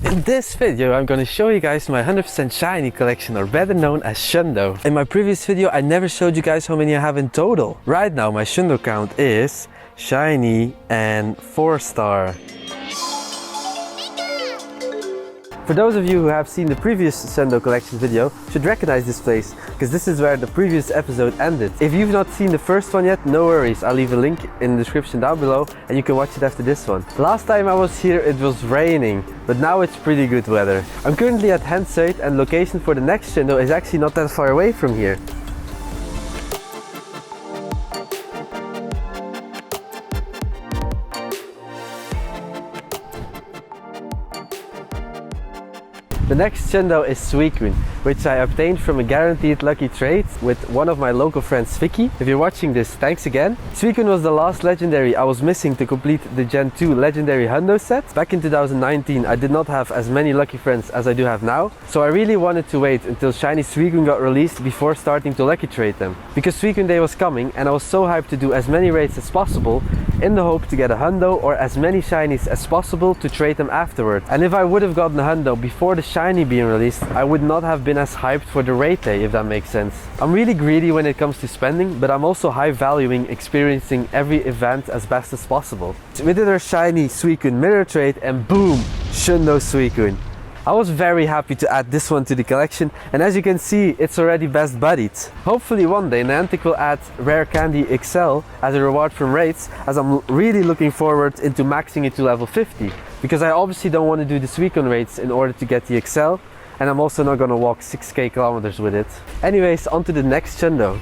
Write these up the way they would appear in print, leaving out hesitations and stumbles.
In this video I'm gonna show you guys my 100% shiny collection, or better known as Shundo. In my previous video I never showed you guys how many I have in total. Right now my Shundo count is shiny and 4-star. For those of you who have seen the previous Shundo collection video, should recognize this place, because this is where the previous episode ended. If you've not seen the first one yet, no worries, I'll leave a link in the description down below and you can watch it after this one. Last time I was here it was raining, but now it's pretty good weather. I'm currently at Hensuit and location for the next Shundo is actually not that far away from here. The next Shundo is Suicune, which I obtained from a guaranteed lucky trade with one of my local friends, Vicky. If you're watching this, thanks again. Suicune was the last legendary I was missing to complete the Gen 2 legendary Hundo set. Back in 2019 I did not have as many lucky friends as I do have now, so I really wanted to wait until shiny Suicune got released before starting to lucky trade them. Because Suicune Day was coming and I was so hyped to do as many raids as possible in the hope to get a Hundo or as many shinies as possible to trade them afterward. And if I would have gotten a Hundo before the shiny being released, I would not have been as hyped for the raid day, if that makes sense. I'm really greedy when it comes to spending, but I'm also high valuing experiencing every event as best as possible. We did our shiny Suicune mirror trade and boom, Shundo Suicune. I was very happy to add this one to the collection, and as you can see it's already best buddied. Hopefully one day Niantic will add Rare Candy XL as a reward from raids, as I'm really looking forward into maxing it to level 50. Because I obviously don't want to do the Suicune raids in order to get the XL, and I'm also not gonna walk 6k kilometers with it. Anyways, on to the next Shundo.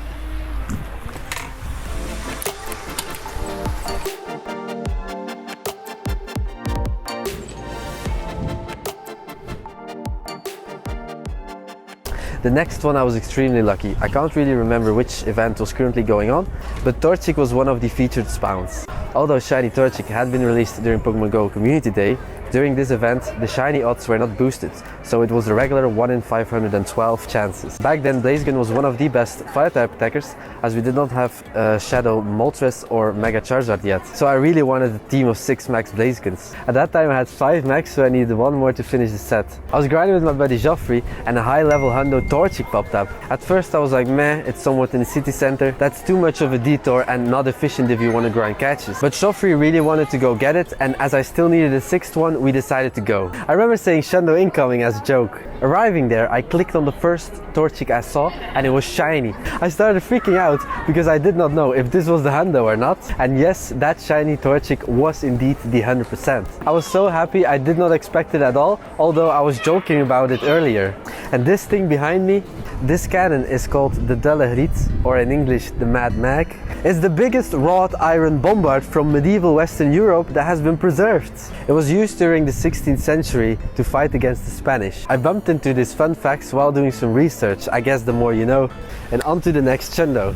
The next one I was extremely lucky. I can't really remember which event was currently going on, but Torchic was one of the featured spawns. Although shiny Torchic had been released during Pokémon GO Community Day, during this event the shiny odds were not boosted, so it was a regular 1 in 512 chances. Back then Blaziken was one of the best fire type attackers, as we did not have Shadow Moltres or Mega Charizard yet, so I really wanted a team of 6 max Blazikens. At that time I had 5 max, so I needed one more to finish the set. I was grinding with my buddy Joffrey and a high level Hundo Torchic popped up. At first I was like, meh, it's somewhat in the city center, that's too much of a detour and not efficient if you want to grind catches. But Joffrey really wanted to go get it, and as I still needed a 6th one, we decided to go. I remember saying Shundo incoming as a joke. Arriving there, I clicked on the first Torchic I saw and it was shiny. I started freaking out because I did not know if this was the Hundo or not, and yes, that shiny Torchic was indeed the 100%. I was so happy, I did not expect it at all, although I was joking about it earlier. And this thing behind me, this cannon is called the Delahrit, or in English the Mad Mag. It's the biggest wrought iron bombard from medieval Western Europe that has been preserved. It was used during the 16th century to fight against the Spanish. I bumped into these fun facts while doing some research, I guess the more you know. And on to the next Shundo.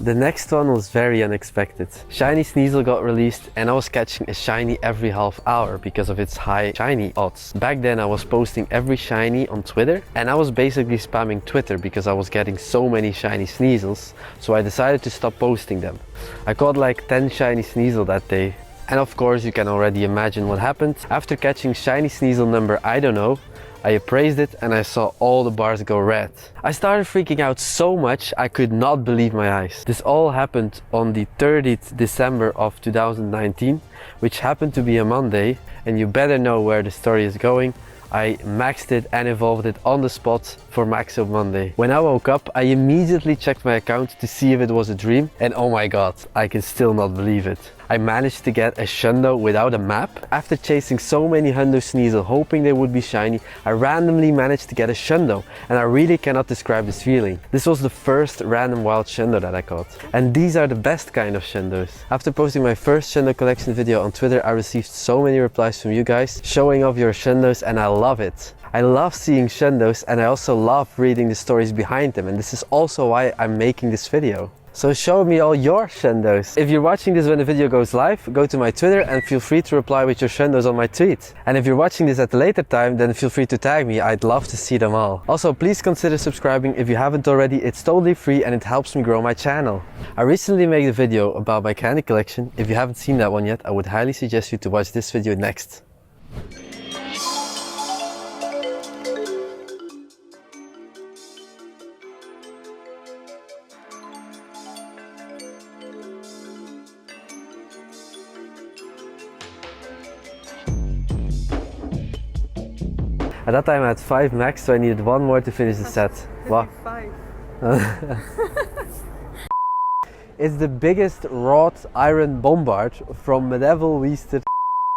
The next one was very unexpected. Shiny Sneasel got released and I was catching a shiny every half hour because of its high shiny odds. Back then I was posting every shiny on Twitter, and I was basically spamming Twitter because I was getting so many shiny Sneasels, so I decided to stop posting them. I caught like 10 shiny Sneasel that day. And of course you can already imagine what happened. After catching shiny Sneasel number I don't know, I appraised it and I saw all the bars go red. I started freaking out so much I could not believe my eyes. This all happened on the 30th December of 2019, which happened to be a Monday, and you better know where the story is going. I maxed it and evolved it on the spot for Max Up Monday. When I woke up, I immediately checked my account to see if it was a dream, and oh my god, I can still not believe it. I managed to get a Shundo without a map. After chasing so many Hundo Sneasel hoping they would be shiny, I randomly managed to get a Shundo, and I really cannot describe this feeling. This was the first random wild Shundo that I caught. And these are the best kind of Shundos. After posting my first Shundo collection video on Twitter, I received so many replies from you guys showing off your Shundos, and I love it. I love seeing Shundos, and I also love reading the stories behind them, and this is also why I'm making this video. So show me all your Shundos. If you're watching this when the video goes live, go to my Twitter and feel free to reply with your Shundos on my tweet. And if you're watching this at a later time, then feel free to tag me, I'd love to see them all. Also, please consider subscribing if you haven't already, it's totally free and it helps me grow my channel. I recently made a video about my candy collection. If you haven't seen that one yet, I would highly suggest you to watch this video next. At that time I had 5 max, so I needed 1 more to finish the set. Wow. 5. It's the biggest wrought iron bombard from medieval Western.